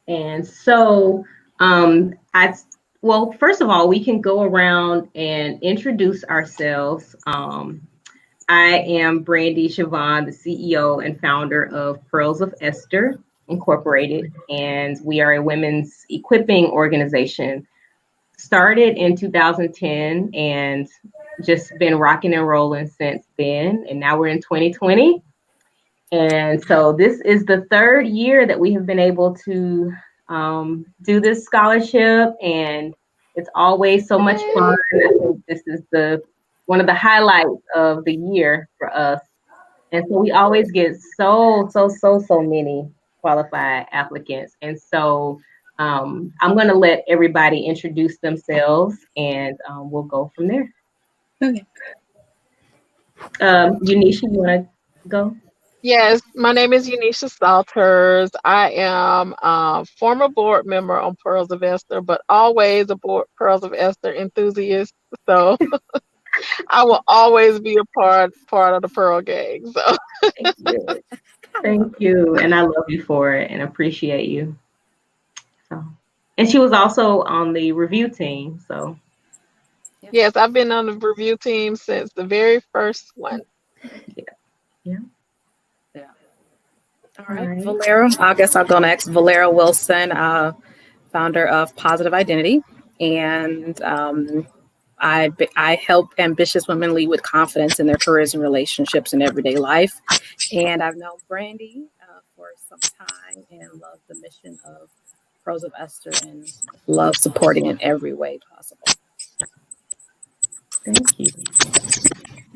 And so, I well, first of all, we can go around and introduce ourselves. I am Brandy Siobhan, the CEO and founder of Pearls of Esther Incorporated, and we are a women's equipping organization. Started in 2010 and just been rocking and rolling since then. And now we're in 2020. And so this is the third year that we have been able to do this scholarship, and it's always so much fun. I think this is the one of the highlights of the year for us. And so we always get so many qualified applicants. And so I'm going to let everybody introduce themselves, and we'll go from there. Okay. Unisha, you want to go? Yes, my name is Unisha Salters. I am a former board member on Pearls of Esther, but always a Pearls of Esther enthusiast. So I will always be a part of the Pearl gang. So Thank you. Thank you. And I love you for it and appreciate you. So, and she was also on the review team. So yes, I've been on the review team since the very first one. yeah. All right, Valera. I guess I'll go next. Valera Wilson, founder of Positive Identity, and I help ambitious women lead with confidence in their careers and relationships in everyday life. And I've known Brandy for some time and love the mission of Pearls of Esther and love supporting in every way possible. Thank you.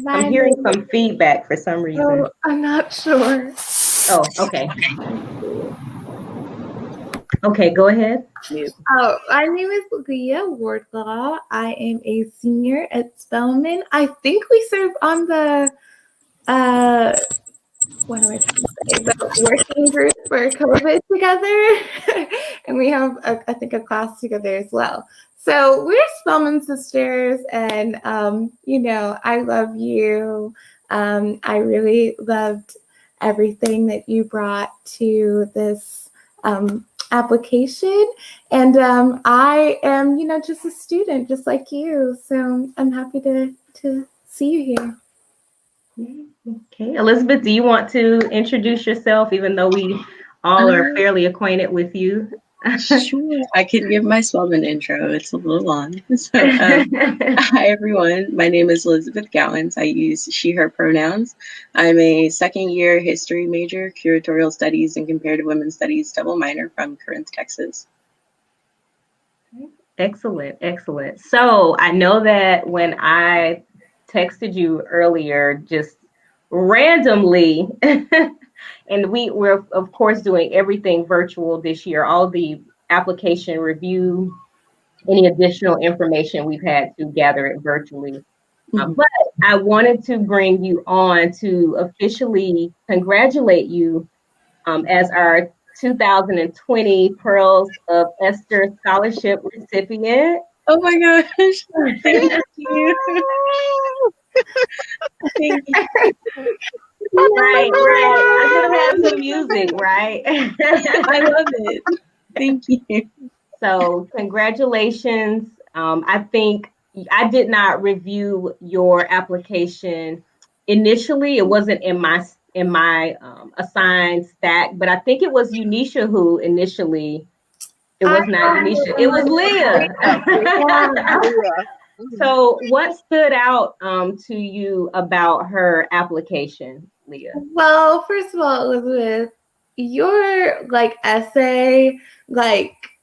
I'm hearing some feedback for some reason. Oh, I'm not sure. Oh, okay. Okay, go ahead. Oh, my name is Leah Wardlaw. I am a senior at Spelman. I think we serve on the what do I say? The working group for COVID together, and we have I think a class together as well. So we're Spelman sisters, and I love you. I really loved everything that you brought to this application, and I am just a student just like you, so I'm happy to see you here. Okay, Elizabeth, do you want to introduce yourself, even though we all are fairly acquainted with you? Sure, I can give my Spelman intro. It's a little long. So, hi everyone. My name is Elizabeth Gowans. I use she, her pronouns. I'm a second-year history major, curatorial studies and comparative women's studies double minor from Corinth, Texas. Excellent, excellent. So I know that when I texted you earlier, just randomly, and we're of course doing everything virtual this year, all the application review, any additional information we've had to gather it virtually. But I wanted to bring you on to officially congratulate you as our 2020 Pearls of Esther Scholarship recipient. Oh my gosh. Thank you. Thank you. Right. I should have some music, right? I love it. Thank you. So congratulations. I think I did not review your application initially. It wasn't in my assigned stack, but I think it was Unisha who initially. It was not Unisha. It was Leah. So what stood out to you about her application, Leah? Well, first of all, Elizabeth, your essay resonated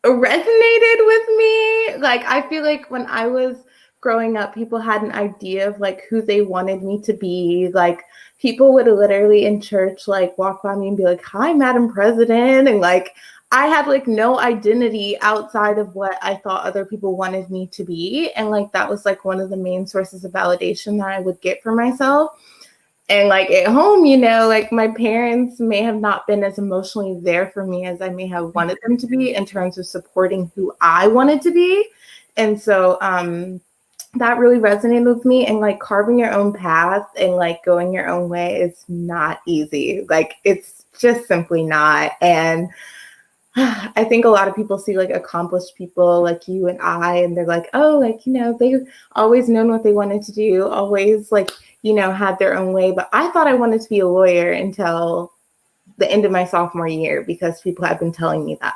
with me. I feel like when I was growing up, people had an idea of who they wanted me to be. People would literally in church walk by me and be like, "Hi, Madam President," and I had no identity outside of what I thought other people wanted me to be, and that was one of the main sources of validation that I would get for myself. And at home, my parents may have not been as emotionally there for me as I may have wanted them to be in terms of supporting who I wanted to be. And so that really resonated with me. And like carving your own path and like going your own way is not easy. Like it's just simply not. And I think a lot of people see like accomplished people like you and I, and they're like, oh, like, you know, they've always known what they wanted to do, always like, you know, had their own way. But I thought I wanted to be a lawyer until the end of my sophomore year because people had been telling me that.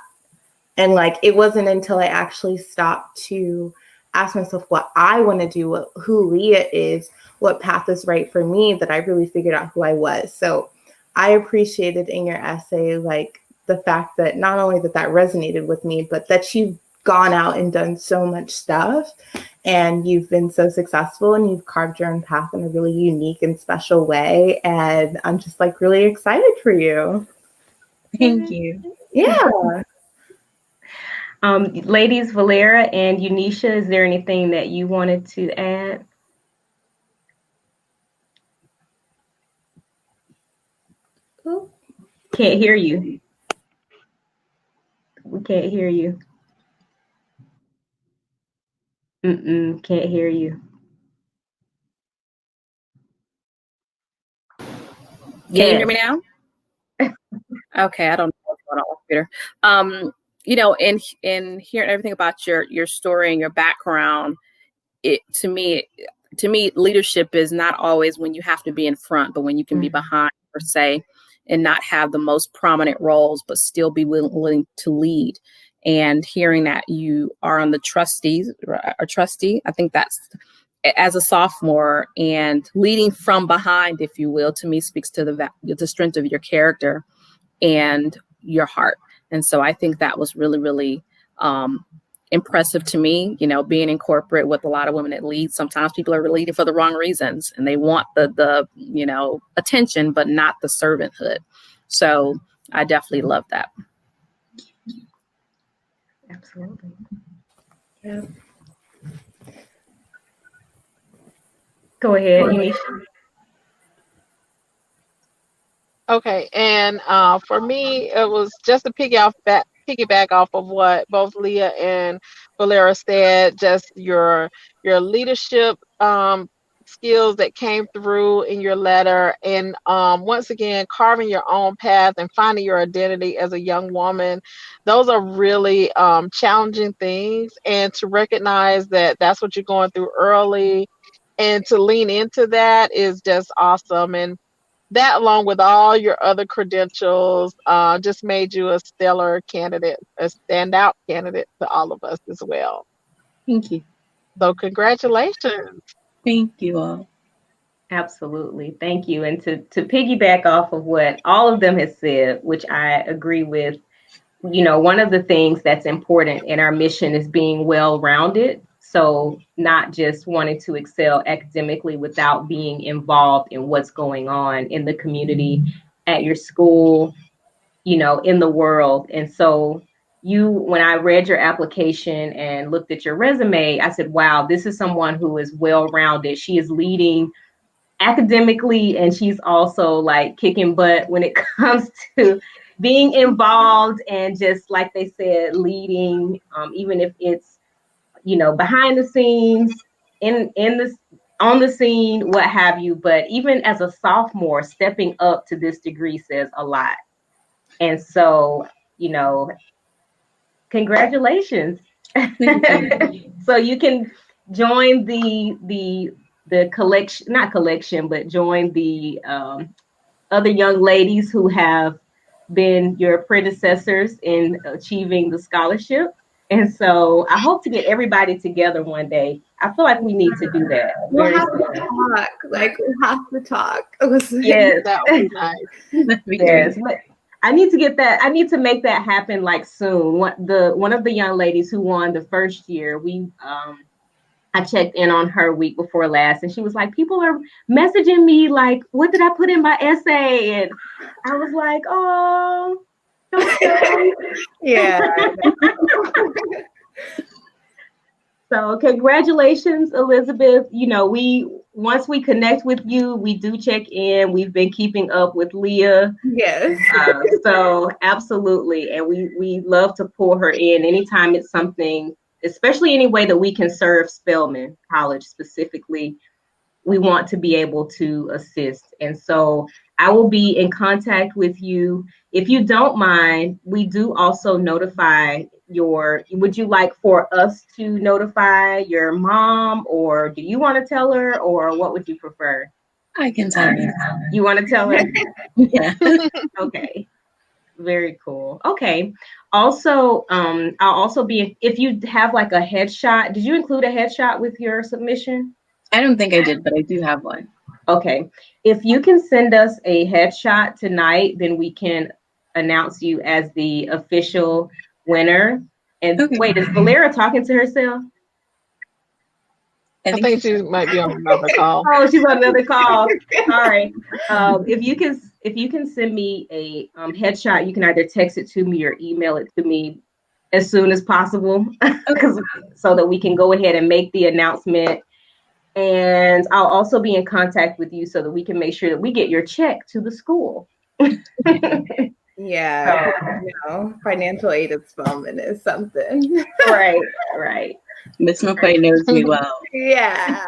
And like, it wasn't until I actually stopped to ask myself what I want to do, who Leah is, what path is right for me, that I really figured out who I was. So I appreciated in your essay, like the fact that not only that resonated with me, but that you've gone out and done so much stuff and you've been so successful and you've carved your own path in a really unique and special way. And I'm just like really excited for you. Thank you. Yeah. Ladies, Valera and Unisha, is there anything that you wanted to add? Ooh. Can't hear you. We can't hear you. Can't hear you. Can you hear me now? Okay, I don't know what's going on with computer. You know, in hearing everything about your story and your background, it to me, leadership is not always when you have to be in front, but when you can be behind, per se, and not have the most prominent roles, but still be willing to lead. And hearing that you are on the trustee, I think that's as a sophomore, and leading from behind, if you will, to me speaks to the strength of your character and your heart. And so I think that was really, really impressive to me. You know, being in corporate with a lot of women that lead, sometimes people are leading for the wrong reasons and they want the you know, attention, but not the servanthood. So I definitely love that. Absolutely. Yeah. Go ahead, Unisha. Okay, and for me, it was just to piggyback off of what both Leah and Valera said. Just your leadership skills that came through in your letter, and once again, carving your own path and finding your identity as a young woman. Those are really challenging things, and to recognize that that's what you're going through early, and to lean into that is just awesome. And that, along with all your other credentials, just made you a stellar candidate, a standout candidate to all of us as well. Thank you. So congratulations. Thank you all. Absolutely. Thank you. And to piggyback off of what all of them has said, which I agree with, you know, one of the things that's important in our mission is being well-rounded. So not just wanting to excel academically without being involved in what's going on in the community, at your school, you know, in the world. And so when I read your application and looked at your resume, I said, wow, this is someone who is well-rounded. She is leading academically, and she's also like kicking butt when it comes to being involved and just like they said, leading, even if it's, you know, behind the scenes, on the scene, what have you. But even as a sophomore, stepping up to this degree says a lot. And so, you know, congratulations. So you can join the collection, not collection, but join the other young ladies who have been your predecessors in achieving the scholarship. And so I hope to get everybody together one day. I feel like we need to do that. We'll have to talk. Like, we'll have to talk. Yes. That would be nice. That'd be Yes. great. But I need to get that. I need to make that happen like soon. One of the young ladies who won the first year, I checked in on her week before last, and she was like, people are messaging me like, what did I put in my essay? And I was like, oh, okay. Yeah. So congratulations, Elizabeth. You know, once we connect with you, we do check in. We've been keeping up with Leah. Yes. So absolutely. And we love to pull her in anytime it's something especially any way that we can serve Spelman College specifically, we want to be able to assist. And so I will be in contact with you. If you don't mind, we do also notify would you like for us to notify your mom, or do you want to tell her, or what would you prefer? I can tell her. You want to tell her? Yeah. Okay. Very cool. Okay. Also, I'll also be, if you have like a headshot, did you include a headshot with your submission? I don't think I did, but I do have one. Okay. If you can send us a headshot tonight, then we can announce you as the official winner. And Okay. wait, is Valera talking to herself? I think she might be on another call. Oh, she's on another call. All right. If you can send me a headshot, you can either text it to me or email it to me as soon as possible, so that we can go ahead and make the announcement. And I'll also be in contact with you so that we can make sure that we get your check to the school. Yeah, financial aid at Spelman is something. Right. Miss McQuay knows me well. Yeah.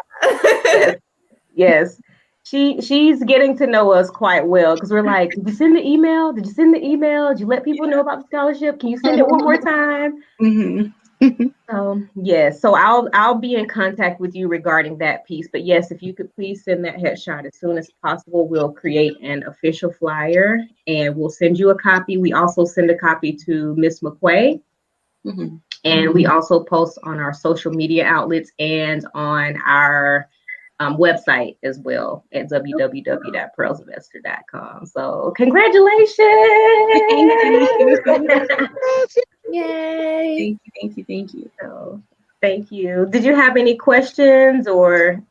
Yes. She's getting to know us quite well, because we're like, did you send the email? Did you send the email? Did you let people know about the scholarship? Can you send it one more time? Yes. So I'll be in contact with you regarding that piece. But yes, if you could please send that headshot as soon as possible, we'll create an official flyer and we'll send you a copy. We also send a copy to Miss McQuay. And we also post on our social media outlets and on our website as well at www.pearlsofesther.com. So congratulations! Yay! Thank you. So, thank you. Did you have any questions or?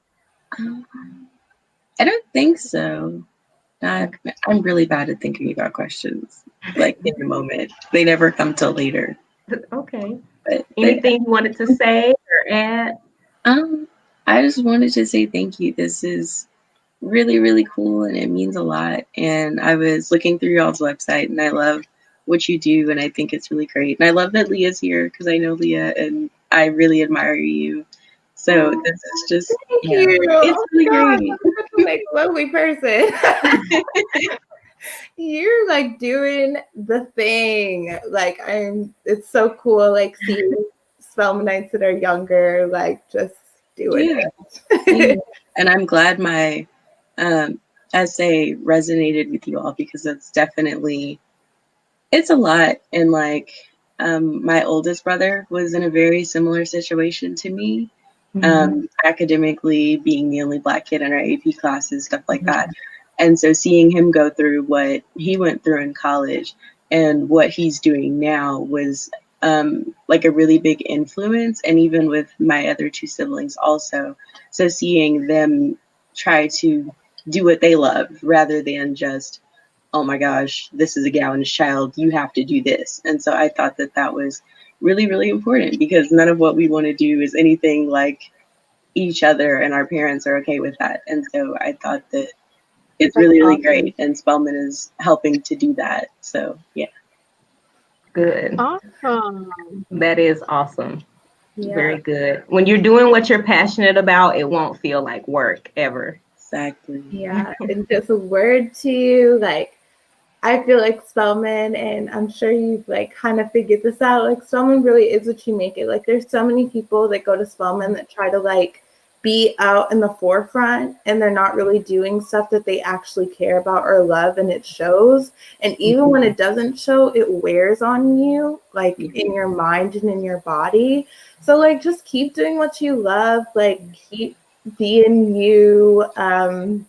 I don't think so. I'm really bad at thinking about questions, like in the moment. They never come till later. Okay. But anything you wanted to say or add? I just wanted to say thank you. This is really, really cool and it means a lot. And I was looking through y'all's website and I love what you do and I think it's really great. And I love that Leah's here because I know Leah and I really admire you. So this is just thank you. It's really great. You're such a like lovely person. You're like doing the thing. Like it's so cool, like seeing Spelmanites that are younger, like just doing it. And I'm glad my essay resonated with you all because it's a lot. And like my oldest brother was in a very similar situation to me, academically being the only Black kid in our AP classes, stuff like that. And so seeing him go through what he went through in college and what he's doing now was like a really big influence. And even with my other two siblings also. So seeing them try to do what they love rather than just, oh my gosh, this is a Gowans child, you have to do this. And so I thought that was really, really important because none of what we want to do is anything like each other and our parents are okay with that. And so I thought that it's really, really great. And Spelman is helping to do that. So, yeah. Good. Awesome. That is awesome. Yeah. Very good. When you're doing what you're passionate about, it won't feel like work ever. Exactly. Yeah. And just a word to you, like, I feel like Spelman, and I'm sure you've like kind of figured this out, like Spelman really is what you make it. Like there's so many people that go to Spelman that try to like be out in the forefront and they're not really doing stuff that they actually care about or love, and it shows. And even when it doesn't show, it wears on you, like in your mind and in your body. So like just keep doing what you love, like keep being you, and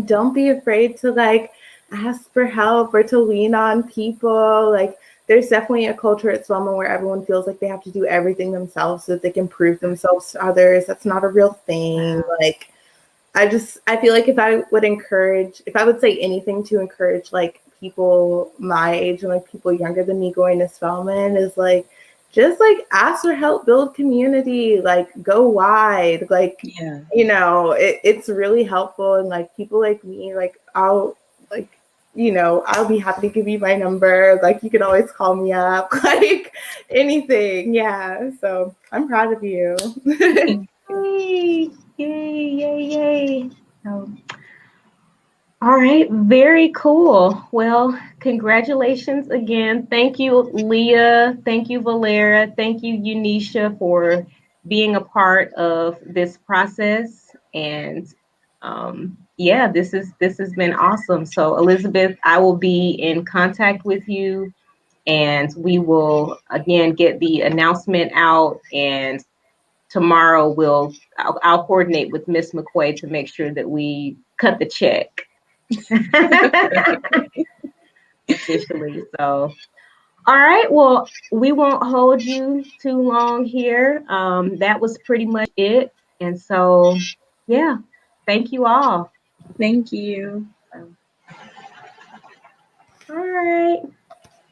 don't be afraid to like ask for help or to lean on people. Like there's definitely a culture at Spelman where everyone feels like they have to do everything themselves so that they can prove themselves to others. That's not a real thing. Like I feel like if I would say anything to encourage like people my age and like people younger than me going to Spelman is like just like ask for help, build community, like go wide, like you know, it's really helpful. And like people like me, like I'll like I'll be happy to give you my number. Like, you can always call me up, like anything. Yeah. So I'm proud of you. Yay, yay, yay, yay. So, all right, very cool. Well, congratulations again. Thank you, Leah. Thank you, Valera. Thank you, Unisha, for being a part of this process. And yeah, this has been awesome. So, Elizabeth, I will be in contact with you, and we will again get the announcement out. And tomorrow I'll coordinate with Miss McQuay to make sure that we cut the check. Officially. So, all right. Well, we won't hold you too long here. That was pretty much it. And so, yeah, thank you all. Thank you. All right.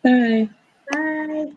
Bye. Bye.